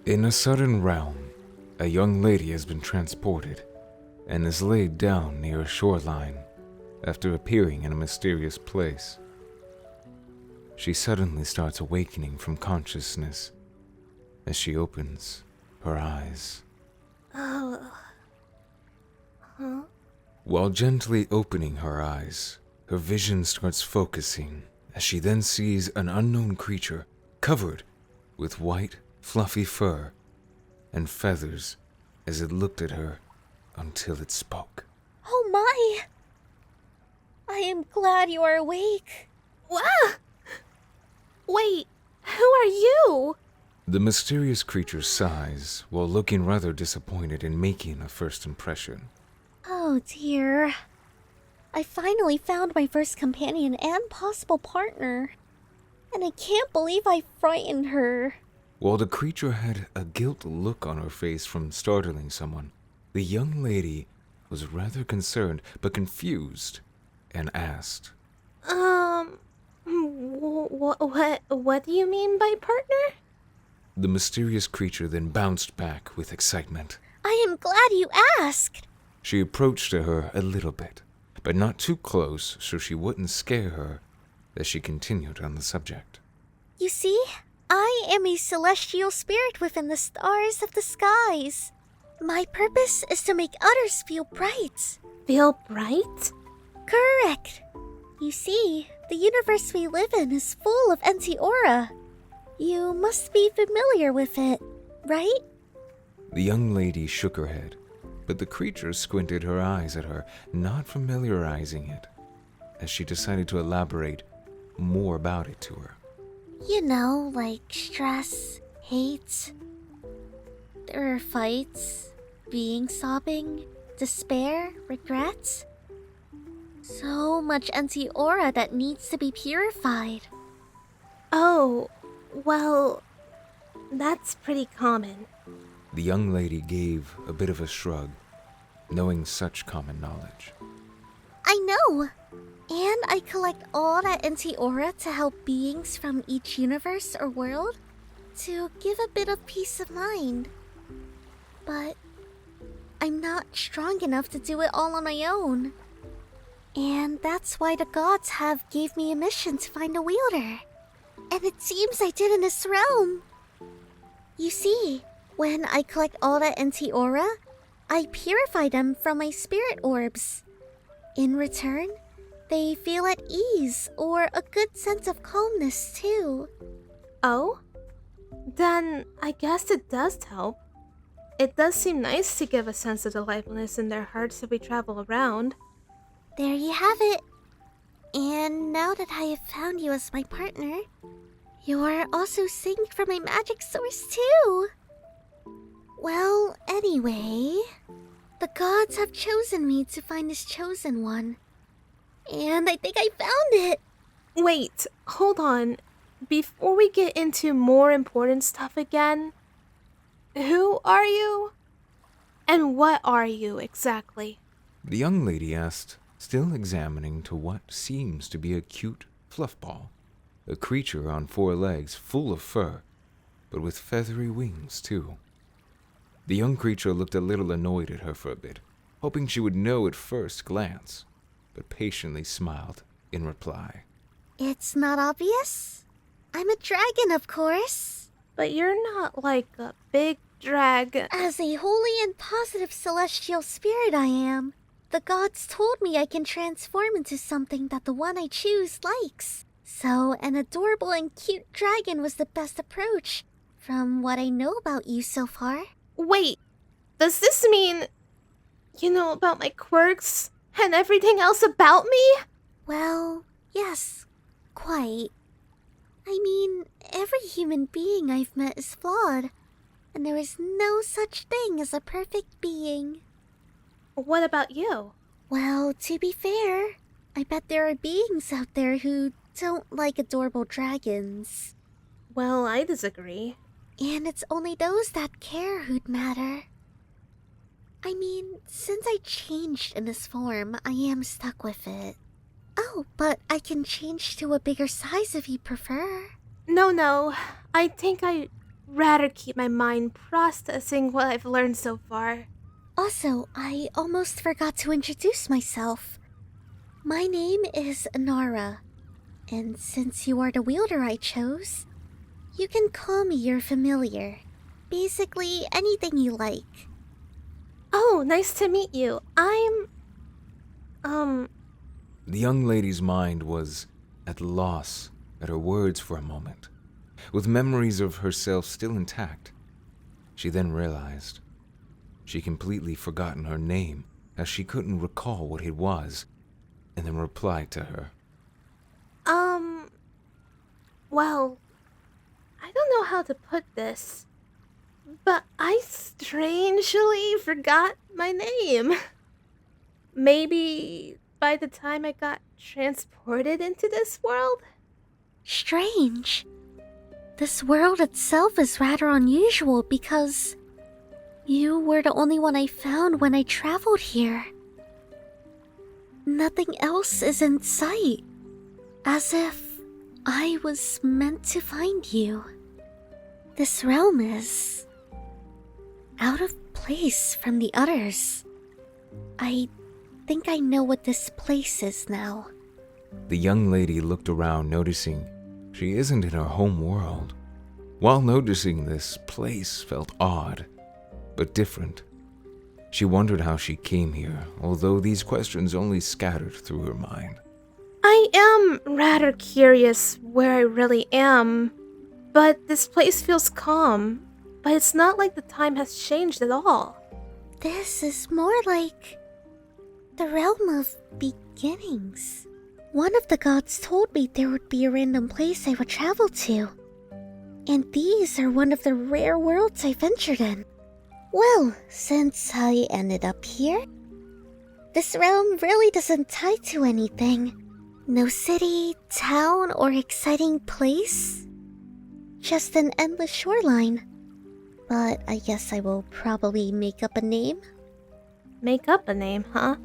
In a sudden realm, a young lady has been transported and is laid down near a shoreline after appearing in a mysterious place. She suddenly starts awakening from consciousness as she opens her eyes. Oh. Huh? While gently opening her eyes, her vision starts focusing as she then sees an unknown creature covered with white, fluffy fur and feathers as it looked at her until it spoke. Oh my! I am glad you are awake. Ah! Wait, who are you? The mysterious creature sighs while looking rather disappointed in making a first impression. Oh dear. I finally found my first companion and possible partner. And I can't believe I frightened her. While the creature had a guilt look on her face from startling someone, the young lady was rather concerned but confused and asked, What do you mean by partner? The mysterious creature then bounced back with excitement. I am glad you asked. She approached to her a little bit, but not too close so she wouldn't scare her as she continued on the subject. You see, I am a celestial spirit within the stars of the skies. My purpose is to make others feel bright. Feel bright? Correct. You see, the universe we live in is full of anti-aura. You must be familiar with it, right? The young lady shook her head, but the creature squinted her eyes at her, not familiarizing it, as she decided to elaborate more about it to her. You know, like stress, hate. There are fights, being sobbing, despair, regrets. So much anti-aura that needs to be purified. Oh, well, that's pretty common. The young lady gave a bit of a shrug, knowing such common knowledge. I know! And I collect all that anti-aura to help beings from each universe or world to give a bit of peace of mind. But I'm not strong enough to do it all on my own. And that's why the gods have gave me a mission to find a wielder. And it seems I did in this realm. You see, when I collect all that anti-aura, I purify them from my spirit orbs. In return, they feel at ease or a good sense of calmness too. Oh? Then I guess it does help. It does seem nice to give a sense of delightfulness in their hearts as we travel around. There you have it. And now that I have found you as my partner, you are also synced from my magic source too. Well, anyway, the gods have chosen me to find this chosen one. And I think I found it. Wait, hold on. Before we get into more important stuff again, who are you? And what are you exactly? The young lady asked, still examining to what seems to be a cute fluff ball, a creature on 4 legs full of fur, but with feathery wings too. The young creature looked a little annoyed at her for a bit, hoping she would know at first glance, but patiently smiled in reply. It's not obvious? I'm a dragon, of course. But you're not like a big dragon. As a holy and positive celestial spirit I am. The gods told me I can transform into something that the one I choose likes. So an adorable and cute dragon was the best approach, from what I know about you so far. Wait, does this mean you know about my quirks and everything else about me? Well, yes, quite. I mean, every human being I've met is flawed, and there is no such thing as a perfect being. What about you? Well, to be fair, I bet there are beings out there who don't like adorable dragons. Well, I disagree. And it's only those that care who'd matter. I mean, since I changed in this form, I am stuck with it. Oh, but I can change to a bigger size if you prefer. No, I think I rather keep my mind processing what I've learned so far. Also, I almost forgot to introduce myself. My name is Inara, and since you are the wielder I chose, you can call me your familiar. Basically, anything you like. Oh, nice to meet you. The young lady's mind was at loss at her words for a moment. With memories of herself still intact, she then realized she completely forgotten her name as she couldn't recall what it was, and then replied to her. Well, I don't know how to put this, but I strangely forgot my name. Maybe by the time I got transported into this world? Strange. This world itself is rather unusual because you were the only one I found when I traveled here. Nothing else is in sight, as if I was meant to find you. This realm is out of place from the others. I think I know what this place is now. The young lady looked around, noticing she isn't in her home world. While noticing this, place felt odd, but different. She wondered how she came here, although these questions only scattered through her mind. I am rather curious where I really am, but this place feels calm. But it's not like the time has changed at all. This is more like the realm of beginnings. One of the gods told me there would be a random place I would travel to. And these are one of the rare worlds I ventured in. Well, since I ended up here, this realm really doesn't tie to anything. No city, town, or exciting place. Just an endless shoreline. But I guess I will probably make up a name. Make up a name, huh?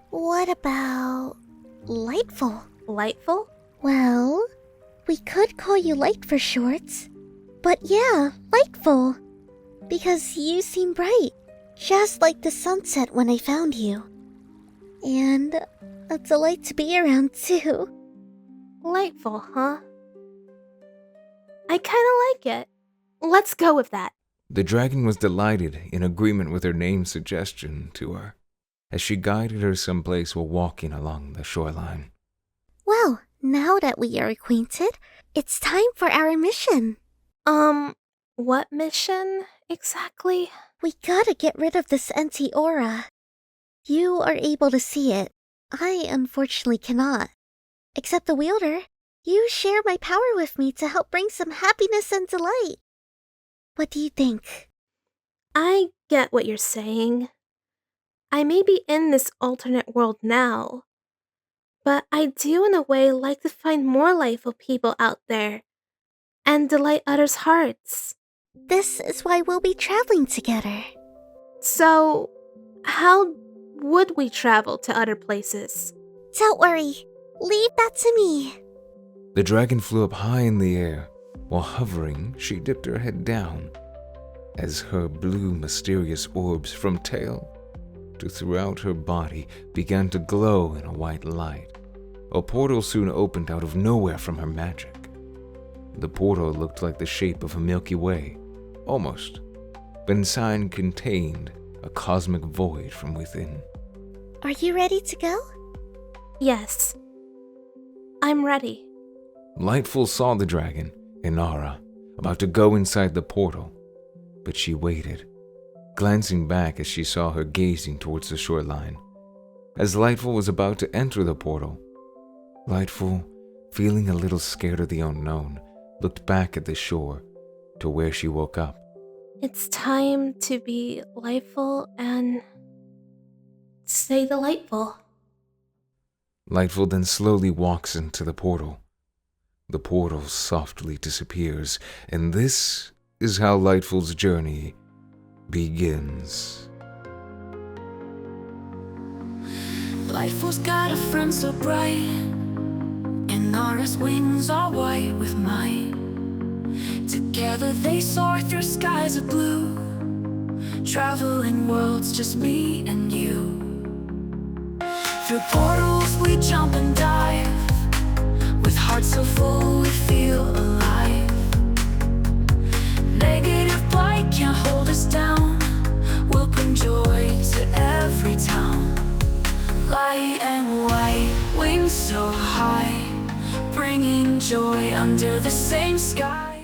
What about Lightful? Lightful? Well, we could call you Light for short. But yeah, Lightful. Because you seem bright, just like the sunset when I found you. And a delight to be around too. Lightful, huh? I kinda like it. Let's go with that. The dragon was delighted, in agreement with her name's suggestion to her, as she guided her someplace while walking along the shoreline. Well, now that we are acquainted, it's time for our mission. What mission exactly? We gotta get rid of this empty aura. You are able to see it. I unfortunately cannot. Except the wielder, you share my power with me to help bring some happiness and delight. What do you think? I get what you're saying. I may be in this alternate world now, but I do in a way like to find more lightful people out there and delight others' hearts. This is why we'll be traveling together. So, how would we travel to other places? Don't worry, leave that to me. The dragon flew up high in the air. While hovering, she dipped her head down, as her blue mysterious orbs from tail to throughout her body began to glow in a white light. A portal soon opened out of nowhere from her magic. The portal looked like the shape of a Milky Way, almost, but inside contained a cosmic void from within. Are you ready to go? Yes. I'm ready. Lightful saw the dragon, Inara, about to go inside the portal, but she waited, glancing back as she saw her gazing towards the shoreline. As Lightful was about to enter the portal, Lightful, feeling a little scared of the unknown, looked back at the shore to where she woke up. It's time to be lightful and stay delightful. Lightful then slowly walks into the portal. The portal softly disappears, and this is how Lightful's journey begins. Lightful's got a friend so bright, and Nara's wings are white with mine. Together Together they soar through skies of blue, traveling worlds, just me and you. Through portals we jump and dive, with hearts so full we feel alive. Negative blight can't hold us down, we'll bring joy to every town. Light and white, wings so high, bringing joy under the same sky.